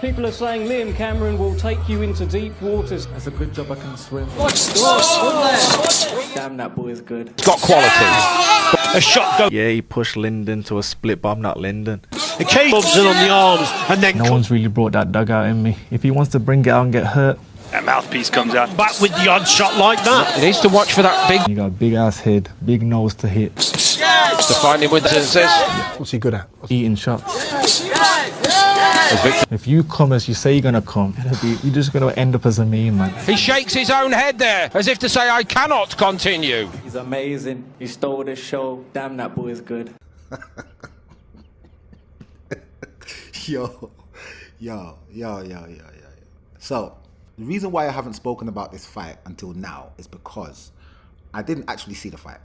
People are saying Liam Cameron will take you into deep waters. That's a good job I can swim. Damn, that boy is good. Got quality. A shot go. Yeah, he pushed Lyndon to a split, but I'm not Lyndon. The cage bumps in on the arms and then No one's really brought that dugout in me. If he wants to bring it out and get hurt, that mouthpiece comes out. Back with the odd shot like that. It needs to watch for that big. you got a big ass head, big nose to hit. To find him with the senses. What's he good at? Eating shots. If you come as you say you're gonna come, you're just gonna end up as a meme, man. He shakes his own head there as if to say, I cannot continue. He's amazing. He stole the show. Damn, that boy is good. Yo. So, the reason why I haven't spoken about this fight until now is because I didn't actually see the fight.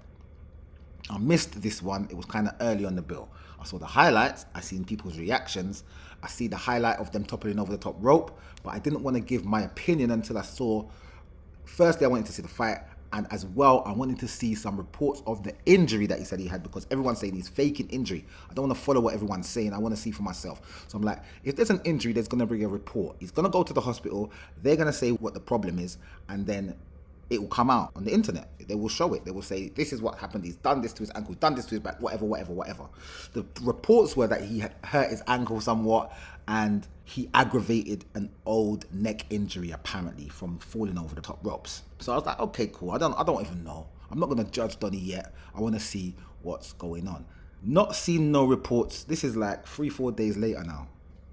I missed this one. It was kind of early on the bill. I saw the highlights. I seen people's reactions. I see the highlight of them toppling over the top rope, but I didn't want to give my opinion until I saw. Firstly, I wanted to see the fight, and as well, I wanted to see some reports of the injury that he said he had, because everyone's saying he's faking injury. I don't want to follow what everyone's saying. I want to see for myself. So I'm like, if there's an injury, there's going to be a report. He's going to go to the hospital. They're going to say what the problem is, and then it will come out on the internet. They will show it. They will say, this is what happened. He's done this to his ankle, he's done this to his back, whatever. The reports were that he had hurt his ankle somewhat, and he aggravated an old neck injury, apparently, from falling over the top ropes. So I was like, okay, cool. I don't even know. I'm not going to judge Donnie yet. I want to see what's going on. Not seen no reports. This is like 3-4 days later now.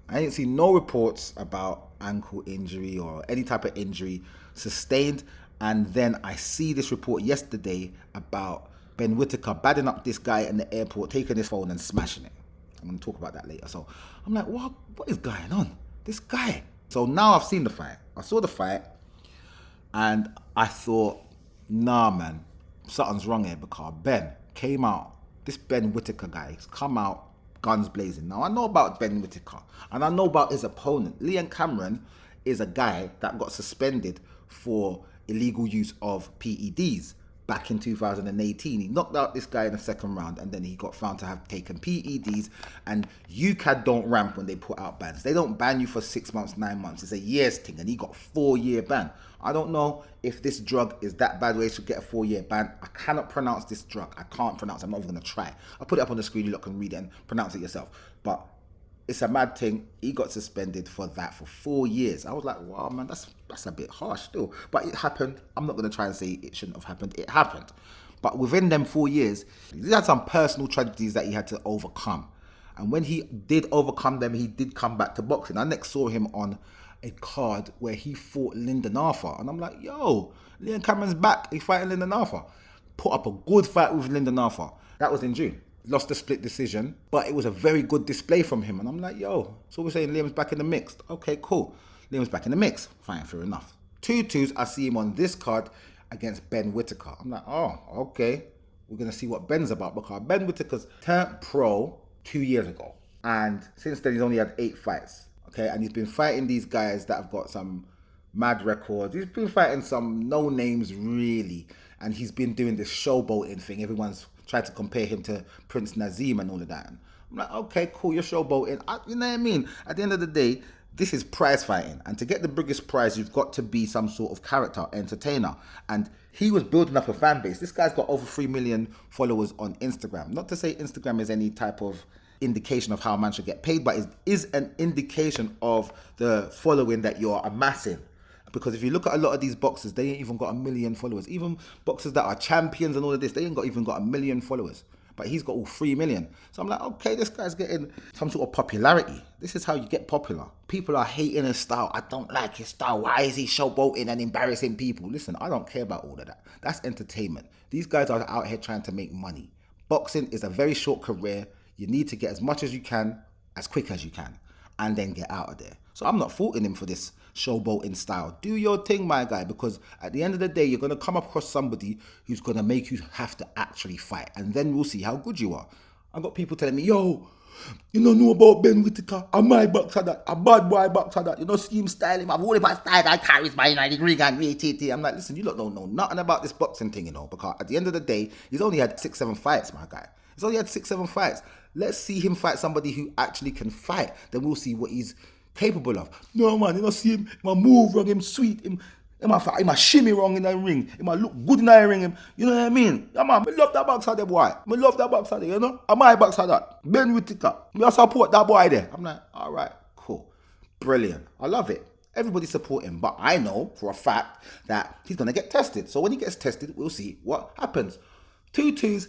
I ain't seen no reports about ankle injury or any type of injury sustained. And then I see this report yesterday about Ben Whittaker badding up this guy in the airport, taking his phone and smashing it. I'm going to talk about that later. So I'm like, what is going on? This guy. So now I've seen the fight. I saw the fight and I thought, nah, man, something's wrong here, because Ben came out. This Ben Whittaker guy has come out guns blazing. Now I know about Ben Whittaker and I know about his opponent. Liam Cameron is a guy that got suspended for illegal use of PEDs back in 2018. He knocked out this guy in the second round, and then he got found to have taken PEDs. And UCAD don't ramp when they put out bans. They don't ban you for 6 months, 9 months. It's a year's thing, and he got a 4-year ban. I don't know if this drug is that bad where it should get a 4-year ban. I cannot pronounce this drug. I can't pronounce it. I'm not even going to try. I'll put it up on the screen. You lot can read it and pronounce it yourself. But it's a mad thing. He got suspended for that for 4 years. I was like, wow, man, that's a bit harsh still. But it happened. I'm not going to try and say it shouldn't have happened. It happened. But within them 4 years, he had some personal tragedies that he had to overcome. And when he did overcome them, he did come back to boxing. I next saw him on a card where he fought Lyndon Arthur. And I'm like, yo, Liam Cameron's back. He's fighting Lyndon Arthur. Put up a good fight with Lyndon Arthur. That was in June. Lost the split decision, but it was a very good display from him. And I'm like, yo, so we're saying Liam's back in the mix. Okay, cool. Liam's back in the mix. Fine, fair enough. 2-2s, I see him on this card against Ben Whittaker. I'm like, oh, okay. We're going to see what Ben's about, because Ben Whittaker's turned pro 2 years ago. And since then, he's only had 8 fights. Okay, and he's been fighting these guys that have got some mad records. He's been fighting some no names, really. And he's been doing this showboating thing. Everyone's tried to compare him to Prince Nazim and all of that. And I'm like, okay, cool, you're showboating. You know what I mean? At the end of the day, this is prize fighting. And to get the biggest prize, you've got to be some sort of character, entertainer. And he was building up a fan base. This guy's got over 3 million followers on Instagram. Not to say Instagram is any type of indication of how a man should get paid, but it is an indication of the following that you're amassing. Because if you look at a lot of these boxers, they ain't even got 1 million followers. Even boxers that are champions and all of this, they ain't even got 1 million followers. But he's got all 3 million. So I'm like, okay, this guy's getting some sort of popularity. This is how you get popular. People are hating his style. I don't like his style. Why is he showboating and embarrassing people? Listen, I don't care about all of that. That's entertainment. These guys are out here trying to make money. Boxing is a very short career. You need to get as much as you can, as quick as you can, and then get out of there. So I'm not faulting him for this showboating style. Do your thing, my guy, because at the end of the day, you're going to come across somebody who's going to make you have to actually fight, and then we'll see how good you are. I got people telling me, yo, you don't know about Ben Whittaker. I'm my boxer that. A bad boy boxer that. You know, see him style him. I've only my style that carries my 90-degree gang. I'm like, listen, you lot don't know nothing about this boxing thing, you know, because at the end of the day, he's only had 6-7 fights, my guy. He's only had 6-7 fights. Let's see him fight somebody who actually can fight. Then we'll see what he's capable of. No, man, you know, see him move wrong, him sweet, him a shimmy wrong in the ring, him a look good in the ring, him, you know what I mean? Yeah, man, me love that boxer there, boy. Me love that boxer there, you know? Am I boxer that? Ben Whittaker. Me support that boy there. I'm like, all right, cool. Brilliant. I love it. Everybody support him, but I know for a fact that he's going to get tested. So when he gets tested, we'll see what happens. 2-2s,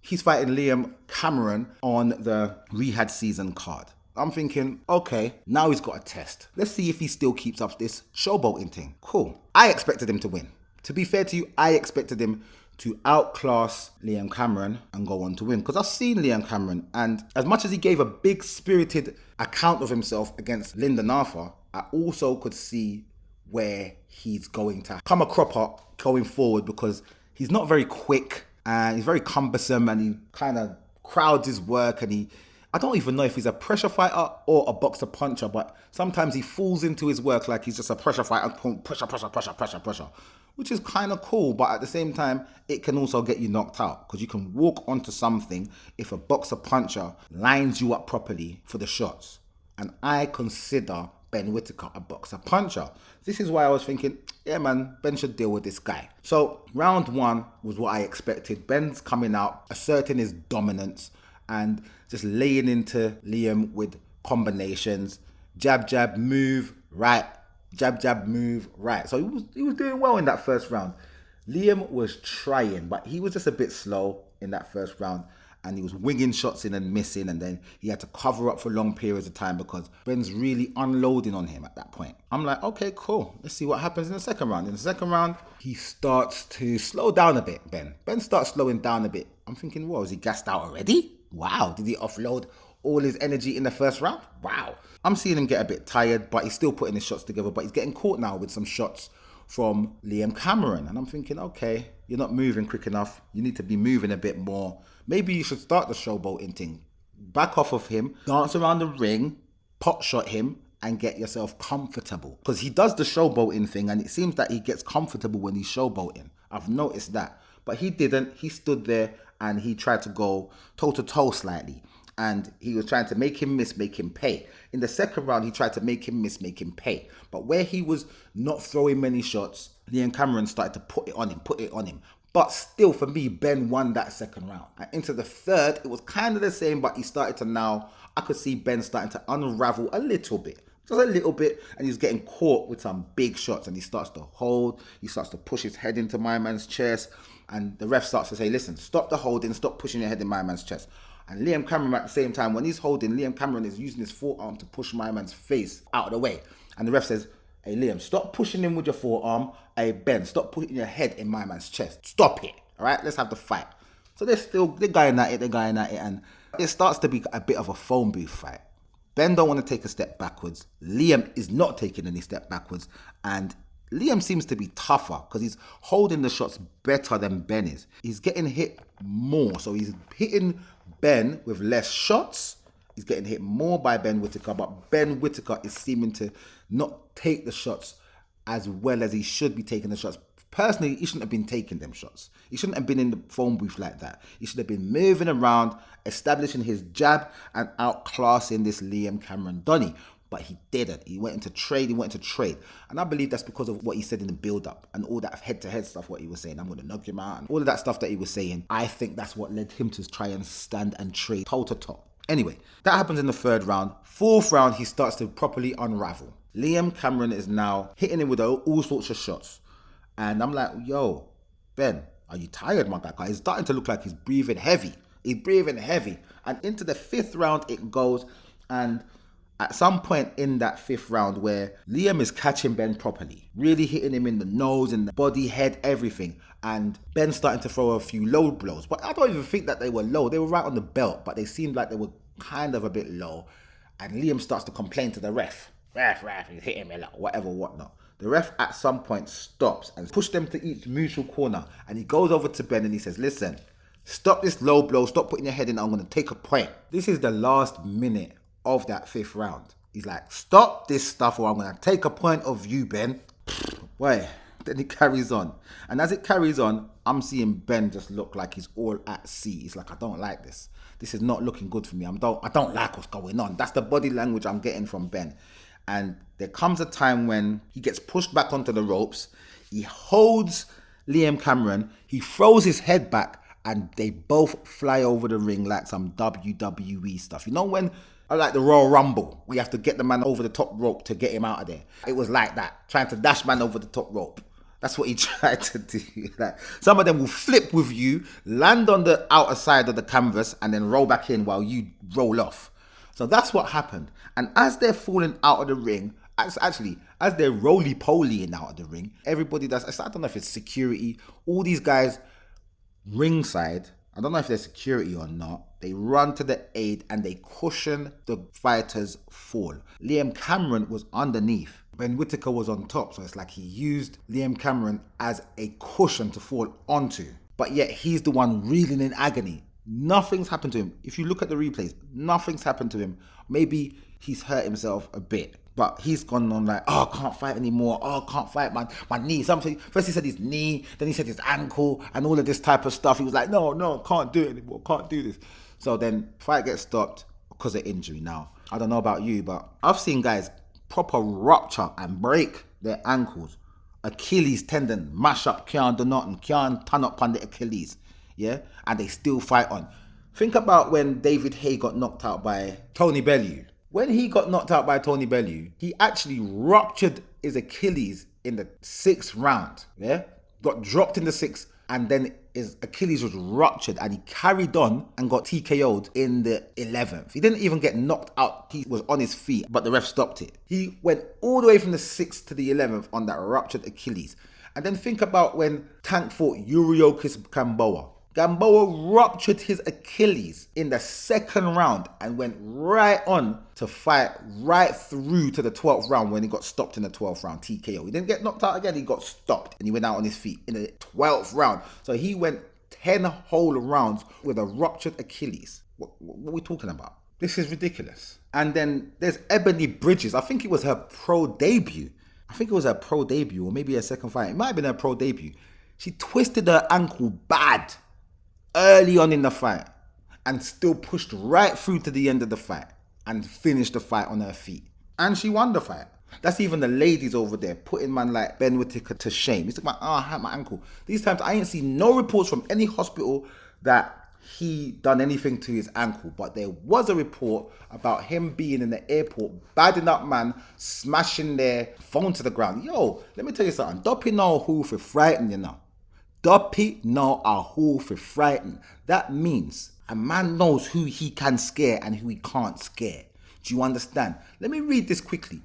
he's fighting Liam Cameron on the Rehab season card. I'm thinking, okay, now he's got a test. Let's see if he still keeps up this showboating thing. Cool. I expected him to win. To be fair to you, I expected him to outclass Liam Cameron and go on to win. Because I've seen Liam Cameron, and as much as he gave a big spirited account of himself against Lyndon Arthur, I also could see where he's going to come a crop up going forward, because he's not very quick and he's very cumbersome, and he kind of crowds his work, and I don't even know if he's a pressure fighter or a boxer puncher, but sometimes he falls into his work like he's just a pressure fighter, pressure, which is kind of cool. But at the same time, it can also get you knocked out, because you can walk onto something if a boxer puncher lines you up properly for the shots. And I consider Ben Whittaker a boxer puncher. This is why I was thinking, yeah, man, Ben should deal with this guy. So round 1 was what I expected. Ben's coming out, asserting his dominance, and just laying into Liam with combinations. Jab, jab, move, right. Jab, jab, move, right. So he was doing well in that first round. Liam was trying, but he was just a bit slow in that first round. And he was winging shots in and missing. And then he had to cover up for long periods of time because Ben's really unloading on him at that point. I'm like, okay, cool. Let's see what happens in the second round. In the second round, he starts to slow down a bit, Ben. Ben starts slowing down a bit. I'm thinking, whoa, is he gassed out already? Wow, did he offload all his energy in the first round? Wow. I'm seeing him get a bit tired, but he's still putting his shots together. But he's getting caught now with some shots from Liam Cameron. And I'm thinking, okay, you're not moving quick enough. You need to be moving a bit more. Maybe you should start the showboating thing. Back off of him, dance around the ring, pot shot him, and get yourself comfortable. Because he does the showboating thing, and it seems that he gets comfortable when he's showboating. I've noticed that. But he didn't. He stood there and he tried to go toe-to-toe slightly. And he was trying to make him miss, make him pay. In the second round, he tried to make him miss, make him pay. But where he was not throwing many shots, Liam Cameron started to put it on him. But still, for me, Ben won that second round. And into the third, it was kind of the same, but he started to now, I could see Ben starting to unravel a little bit. Just a little bit, and he's getting caught with some big shots, and he starts to hold, he starts to push his head into my man's chest, and the ref starts to say, listen, stop the holding, stop pushing your head in my man's chest. And Liam Cameron at the same time, when he's holding, Liam Cameron is using his forearm to push my man's face out of the way. And the ref says, hey Liam, stop pushing him with your forearm. Hey Ben, stop putting your head in my man's chest. Stop it, all right? Let's have the fight. So they're going at it, and it starts to be a bit of a phone booth fight. Ben don't want to take a step backwards. Liam is not taking any step backwards. And Liam seems to be tougher because he's holding the shots better than Ben is. He's getting hit more. So he's hitting Ben with less shots. He's getting hit more by Ben Whittaker. But Ben Whittaker is seeming to not take the shots as well as he should be taking the shots. Personally, he shouldn't have been taking them shots. He shouldn't have been in the phone booth like that. He should have been moving around, establishing his jab and outclassing this Liam Cameron Donny. But he didn't. He went into trade. And I believe that's because of what he said in the build-up and all that head-to-head stuff, what he was saying. I'm going to knock him out. And all of that stuff that he was saying. I think that's what led him to try and stand and trade toe-to-toe. Anyway, that happens in the third round. Fourth round, he starts to properly unravel. Liam Cameron is now hitting him with all sorts of shots. And I'm like, yo, Ben, are you tired, my guy? He's starting to look like he's breathing heavy. And into the fifth round it goes. And at some point in that fifth round where Liam is catching Ben properly, really hitting him in the nose, in the body, head, everything. And Ben's starting to throw a few low blows. But I don't even think that they were low. They were right on the belt, but they seemed like they were kind of a bit low. And Liam starts to complain to the ref. Ref, he's hitting me a lot, whatnot. The ref at some point stops and pushes them to each mutual corner. And he goes over to Ben and he says, listen, stop this low blow. Stop putting your head in. I'm going to take a point. This is the last minute of that fifth round. He's like, stop this stuff or I'm going to take a point of you, Ben. Wait. Then it carries on. And as it carries on, I'm seeing Ben just look like he's all at sea. He's like, I don't like this. This is not looking good for me. I don't like what's going on. That's the body language I'm getting from Ben. And there comes a time when he gets pushed back onto the ropes. He holds Liam Cameron. He throws his head back and they both fly over the ring like some WWE stuff. You know when, like the Royal Rumble, we have to get the man over the top rope to get him out of there. It was like that, trying to dash man over the top rope. That's what he tried to do. Like, some of them will flip with you, land on the outer side of the canvas, and then roll back in while you roll off. So that's what happened. And as they're falling out of the ring, actually, as they're roly-polying out of the ring, everybody does, I don't know if it's security, all these guys ringside, I don't know if they're security or not, they run to the aid and they cushion the fighter's fall. Liam Cameron was underneath. Ben Whittaker was on top, so it's like he used Liam Cameron as a cushion to fall onto. But yet he's the one reeling in agony. Nothing's happened to him. If you look at the replays, nothing's happened to him. Maybe he's hurt himself a bit, but he's gone on like, oh, I can't fight anymore. Oh, I can't fight, my knee. Something. First he said his knee, then he said his ankle, and all of this type of stuff. He was like, no, can't do it anymore. Can't do this. So then fight gets stopped because of injury. Now, I don't know about you, but I've seen guys proper rupture and break their ankles. Achilles tendon, mash up, can't do nothing, can't turn up on the Achilles. Yeah, and they still fight on. Think about when David Haye got knocked out by Tony Bellew. When he got knocked out by Tony Bellew, he actually ruptured his Achilles in the 6th round. Yeah, got dropped in the 6th, and then his Achilles was ruptured, and he carried on and got TKO'd in the 11th. He didn't even get knocked out. He was on his feet, but the ref stopped it. He went all the way from the 6th to the 11th on that ruptured Achilles. And then think about when Tank fought Yuriokis Gamboa. Gamboa ruptured his Achilles in the 2nd round and went right on to fight right through to the 12th round when he got stopped in the 12th round, TKO. He didn't get knocked out again, he got stopped and he went out on his feet in the 12th round. So he went 10 whole rounds with a ruptured Achilles. What are we talking about? This is ridiculous. And then there's Ebony Bridges. I think it was her pro debut. Or maybe her second fight. It might have been her pro debut. She twisted her ankle bad early on in the fight and still pushed right through to the end of the fight and finished the fight on her feet. And she won the fight. That's even the ladies over there putting man like Ben Whittaker to shame. He's like, I had my ankle. These times I ain't seen no reports from any hospital that he done anything to his ankle, but there was a report about him being in the airport, badding up man, smashing their phone to the ground. Yo, let me tell you something. Doppy know who for frightened, you know. Doppy know a who for frightened. That means a man knows who he can scare and who he can't scare. Do you understand? Let me read this quickly.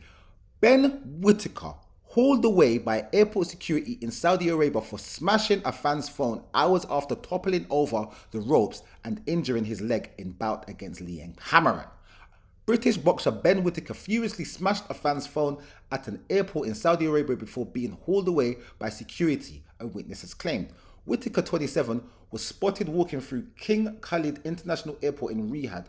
Ben Whittaker hauled away by airport security in Saudi Arabia for smashing a fan's phone hours after toppling over the ropes and injuring his leg in bout against Liam Cameron. British boxer Ben Whittaker furiously smashed a fan's phone at an airport in Saudi Arabia before being hauled away by security, a witness has claimed. Whittaker, 27, was spotted walking through King Khalid International Airport in Riyadh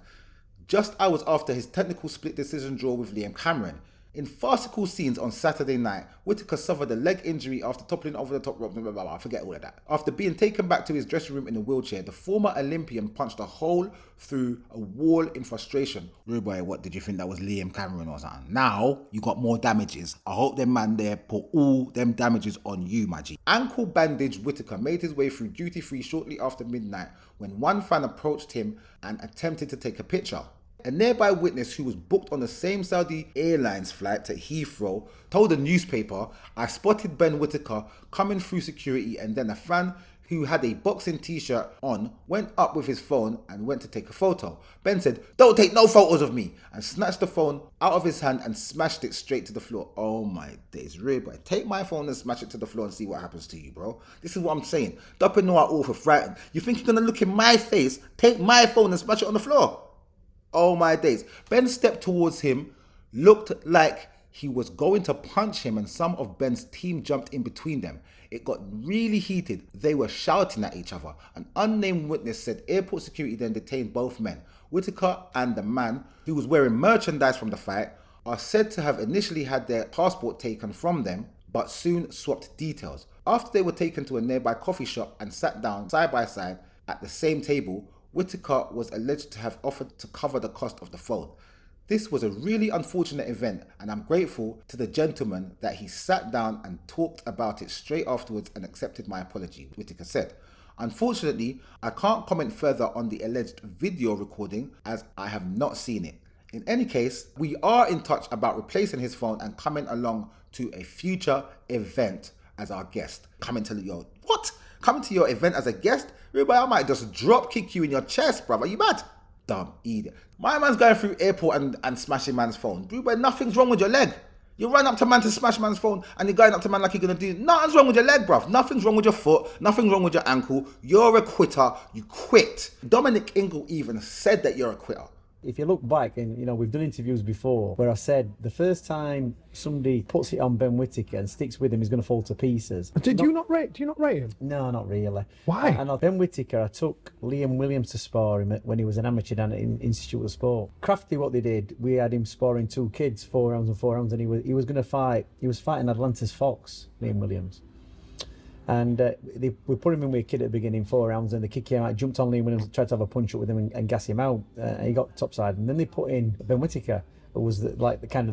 just hours after his technical split decision draw with Liam Cameron. In farcical scenes on Saturday night, Whittaker suffered a leg injury after toppling over the top rope. Blah, blah, blah, I forget all of that. After being taken back to his dressing room in a wheelchair, the former Olympian punched a hole through a wall in frustration. Rude boy, what did you think that was Liam Cameron or something? Now you got more damages. I hope them man there put all them damages on you, my G. Ankle bandage Whittaker made his way through duty free shortly after midnight when one fan approached him and attempted to take a picture. A nearby witness who was booked on the same Saudi Airlines flight to Heathrow told the newspaper, I spotted Ben Whittaker coming through security and then a fan who had a boxing t-shirt on went up with his phone and went to take a photo. Ben said, don't take no photos of me, and snatched the phone out of his hand and smashed it straight to the floor. Oh my days, really, boy. Take my phone and smash it to the floor and see what happens to you, bro. This is what I'm saying. Don't know all for frightened. You think you're gonna look in my face, take my phone and smash it on the floor? Oh my days. Ben stepped towards him, looked like he was going to punch him, and some of Ben's team jumped in between them. It got really heated. They were shouting at each other. An unnamed witness said airport security then detained both men. Whittaker and the man who was wearing merchandise from the fight are said to have initially had their passport taken from them, but soon swapped details. After they were taken to a nearby coffee shop and sat down side by side at the same table, Whittaker was alleged to have offered to cover the cost of the phone. This was a really unfortunate event, and I'm grateful to the gentleman that he sat down and talked about it straight afterwards and accepted my apology, Whitaker said. Unfortunately, I can't comment further on the alleged video recording as I have not seen it. In any case, we are in touch about replacing his phone and coming along to a future event as our guest. Coming to your event as a guest? Everybody, I might just drop kick you in your chest, bruv. Are you mad? Dumb idiot. My man's going through airport and smashing man's phone. But nothing's wrong with your leg. You run up to man to smash man's phone and you're going up to man like you're going to do. Nothing's wrong with your leg, bruv. Nothing's wrong with your foot. Nothing's wrong with your ankle. You're a quitter. You quit. Dominic Ingle even said that you're a quitter. If you look back, and you know, we've done interviews before where I said the first time somebody puts it on Ben Whittaker and sticks with him, he's going to fall to pieces. Do you not rate him? No, not really. Why? And Ben Whittaker, I took Liam Williams to spar him when he was an amateur down at Institute of Sport. Crafty, what they did, we had him sparring 2 kids, 4 rounds and 4 rounds, and he was going to fight. He was fighting Atlanta's Fox, Liam Williams. And we put him in with a kid at the beginning, 4 rounds, and the kid came out, jumped on Liam Williams, tried to have a punch up with him and gas him out. And he got topside. And then they put in Ben Whittaker, who was the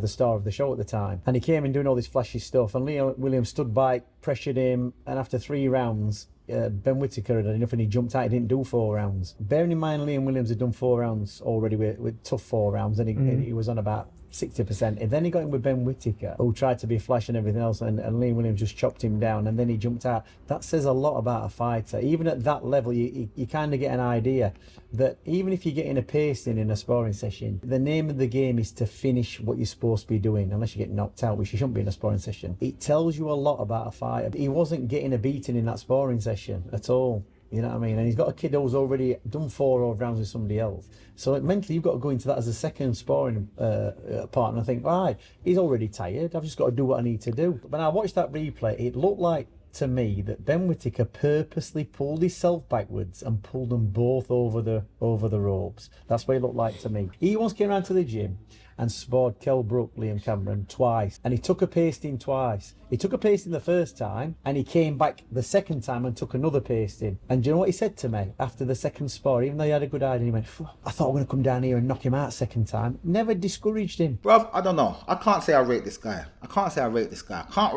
star of the show at the time. And he came in doing all this flashy stuff. And Liam Williams stood by, pressured him, and after 3 rounds, Ben Whittaker had enough and he jumped out. He didn't do 4 rounds. Bearing in mind, Liam Williams had done 4 rounds already with tough 4 rounds, and he was on about 60%. And then he got in with Ben Whittaker, who tried to be flash and everything else, and Liam Williams just chopped him down, and then he jumped out. That says a lot about a fighter. Even at that level, you kind of get an idea that even if you're getting a pasting in a sparring session, the name of the game is to finish what you're supposed to be doing, unless you get knocked out, which you shouldn't be in a sparring session. It tells you a lot about a fighter. He wasn't getting a beating in that sparring session at all. You know what I mean? And he's got a kid who's already done 4 rounds with somebody else. So mentally, you've got to go into that as a second sparring partner and think, right, he's already tired. I've just got to do what I need to do. When I watched that replay, it looked like to me that Ben Whittaker purposely pulled himself backwards and pulled them both over the ropes. That's what it looked like to me. He once came around to the gym and sparred Kell Brook, Liam Cameron, twice. And he took a pasting twice. He took a pasting the first time, and he came back the second time and took another pasting. And do you know what he said to me after the second spar? Even though he had a good idea, he went, I thought I'm going to come down here and knock him out second time. Never discouraged him. Bruv, I don't know. I can't say I rate this guy. I can't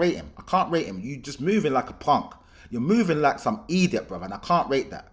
rate him. You just moving like a punk. You're moving like some idiot, bruv, and I can't rate that.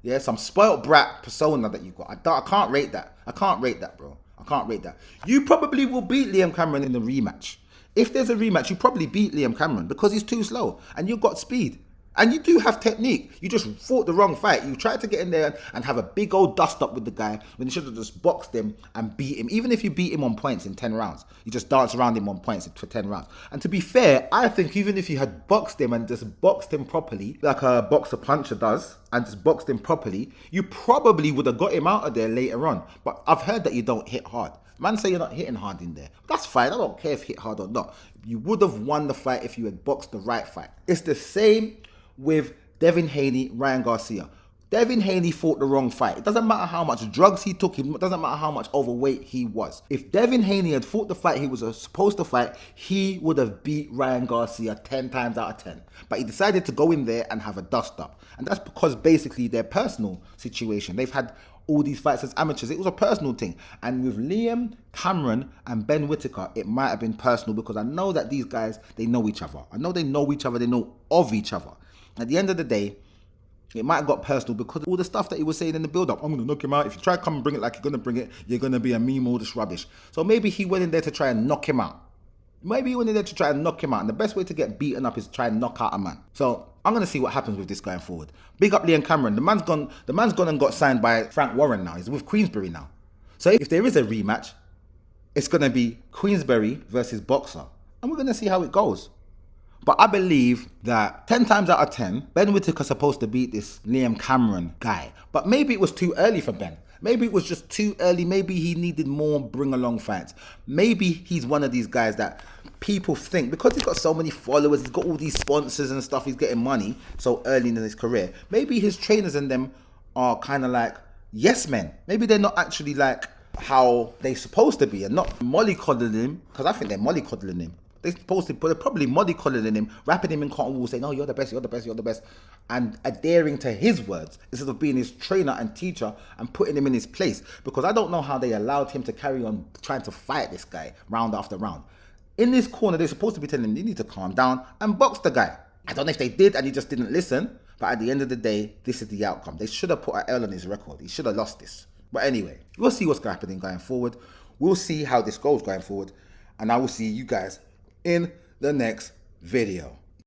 Yeah, some spoiled brat persona that you got. I can't rate that. I can't rate that, bro. I can't rate that. You probably will beat Liam Cameron in the rematch. If there's a rematch, you probably beat Liam Cameron because he's too slow and you've got speed. And you do have technique. You just fought the wrong fight. You tried to get in there and have a big old dust up with the guy when you should have just boxed him and beat him. Even if you beat him on points in 10 rounds, you just dance around him on points for 10 rounds. And to be fair, I think even if you had boxed him and just boxed him properly, like a boxer puncher does, and just boxed him properly, you probably would have got him out of there later on. But I've heard that you don't hit hard. Man say you're not hitting hard in there. That's fine. I don't care if hit hard or not. You would have won the fight if you had boxed the right fight. It's the same with Devin Haney, Ryan Garcia. Devin Haney fought the wrong fight. It doesn't matter how much drugs he took. It doesn't matter how much overweight he was. If Devin Haney had fought the fight he was supposed to fight, he would have beat Ryan Garcia 10 times out of 10. But he decided to go in there and have a dust up. And that's because basically their personal situation. They've had all these fights as amateurs. It was a personal thing. And with Liam Cameron and Ben Whittaker, it might have been personal because I know that these guys, they know each other. I know they know each other. They know of each other. At the end of the day, it might have got personal because all the stuff that he was saying in the build-up. I'm going to knock him out. If you try to come and bring it like you're going to bring it, you're going to be a meme, all this rubbish. So maybe he went in there to try and knock him out. And the best way to get beaten up is to try and knock out a man. So I'm going to see what happens with this going forward. Big up Liam Cameron. The man's gone and got signed by Frank Warren now. He's with Queensberry now. So if there is a rematch, it's going to be Queensberry versus Boxer. And we're going to see how it goes. But I believe that 10 times out of 10, Ben Whittaker's supposed to beat this Liam Cameron guy. But maybe it was too early for Ben. Maybe it was just too early. Maybe he needed more bring-along fights. Maybe he's one of these guys that people think, because he's got so many followers, he's got all these sponsors and stuff, he's getting money so early in his career. Maybe his trainers and them are kind of like yes men. Maybe they're not actually like how they're supposed to be and not mollycoddling him, because I think they're mollycoddling him. They're probably mollycoddling him, wrapping him in cotton wool, saying, "Oh, you're the best, you're the best, you're the best," and adhering to his words instead of being his trainer and teacher and putting him in his place. Because I don't know how they allowed him to carry on trying to fight this guy round after round. In this corner, they're supposed to be telling him, "You need to calm down and box the guy." I don't know if they did and he just didn't listen. But at the end of the day, this is the outcome. They should have put an L on his record. He should have lost this. But anyway, we'll see what's happening going forward. We'll see how this goes going forward. And I will see you guys in the next video.